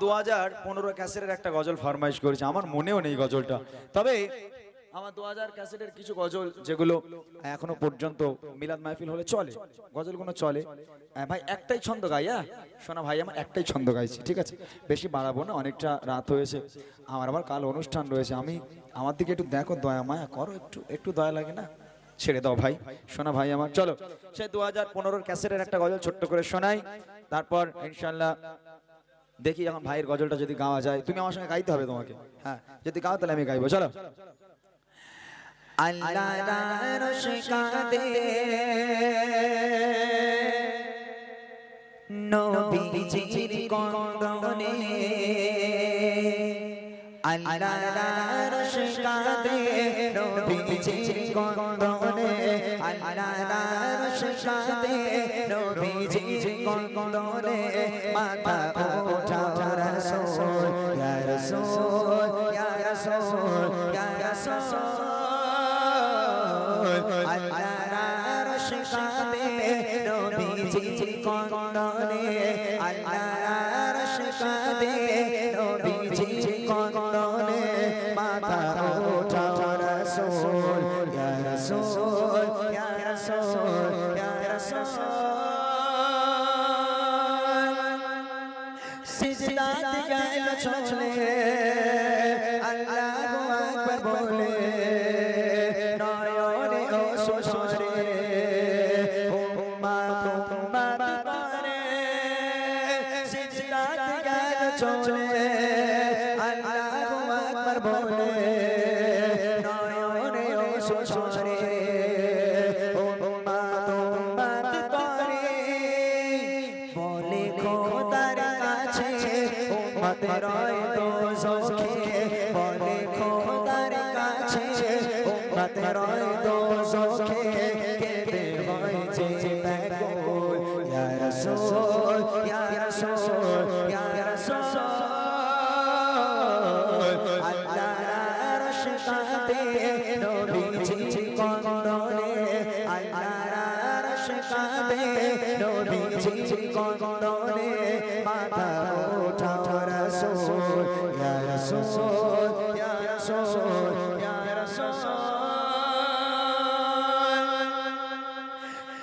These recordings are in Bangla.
2015 ক্যাসেটের একটা গজল ফরমাইশ করেছে, আমার মনেও নেই গজলটা, তবে আমার 2000 ক্যাসেটের কিছু গজল যেগুলো এখনো পর্যন্ত মিলাদ মাহফিল হলে চলে, গজলগুলো চলে। ভাই একটাই ছন্দ গাই, হ্যাঁ শোনা ভাই, আমার একটাই ছন্দ গাইছি, ঠিক আছে, বেশি বাড়াবো না, অনেকটা রাত হয়েছে, আবার কাল অনুষ্ঠান রয়েছে। আমার দিকে একটু দেখো, দয়া মায়া করো, একটু একটু দয়া লাগে না, ছেড়ে দাও ভাই, শোনা ভাই আমার। চলো সেই 2015 ক্যাসেটের একটা গজল ছোট্ট করে শোনাই, তারপর ইনশাল্লাহ দেখি এখন ভাইয়ের গজলটা যদি গাওয়া যায়। তুমি আমার সঙ্গে গাইতে হবে তোমাকে, হ্যাঁ যদি গাও তাহলে আমি গাইবো। চলো। আল্লাহ আরশ কাঁদে নবীজির কন্দনে, আল্লাহ আরশ কাঁদে নবীজির কন্দনে, আল্লাহ আরশ কাঁদে নবীজির কন্দনে, মাথা ওঠাও রাসূল ইয়া রাসূল ইয়া রাসূল ইয়া রাসূল, আল্লাহ আরশ কাঁদে নবীজির কন্দনে, আল্লাহ আরশ কাঁদে নবীজির কন্দনে, মাথা ওঠাও রাসূল ইয়া রাসূল ইয়া রাসূল ইয়া রাসূল, সিজদাতে গেল চলে আল্লাহু আকবার বলে, নয়নে অশ্রুসরে উম্মত উম্মত করে, সিজদাতে গেল চলে আল্লাহু আকবার বলে, নয়নে অশ্রুসরে উম্মত উম্মত করে, বলে খোদার কাছে উম্মতের দোজখে, বলে খোদার কাছে উম্মতের দোজখে, কেঁদে হয়েছে ব্যাকুল ইয়া রাসূল ইয়া রাসূল ইয়া রাসূল, আল্লাহ আরশ কাঁদে নবীজির কন্দনে, আল্লাহ আরশ কাঁদে নবীজির কন্দনে, মাথা ওঠাও রাসূল ইয়া রাসূল ইয়া রাসূল ইয়া রাসূল,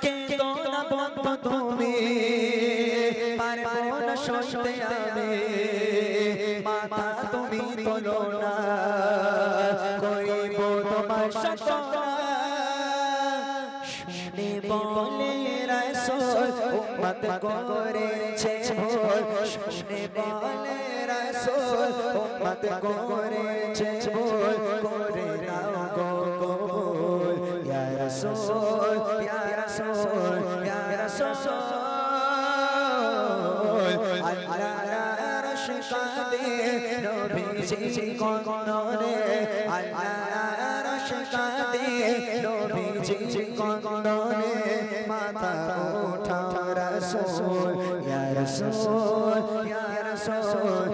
কেঁদো না বন্ধু তুমি পারবো না সইতে আমি, মাথা তুমি তোলো না করিব তোমার সাধনা, শুনে বলে রাসূল উম্মত করেছে ভুল, শুনে বলে রাসূল উম্মত করেছে ভুল, করে দাও গো কবুল ইয়া রাসূল ইয়া রাসূল ইয়া রাসূল, আল্লাহ আরশ কাঁদে নবীজির কন্দনে, আল্লাহ আরশ কাঁদে নবীজির কন্দনে, মাথা ওঠাও রাসূল ইয়া রাসূল ইয়া রাসূল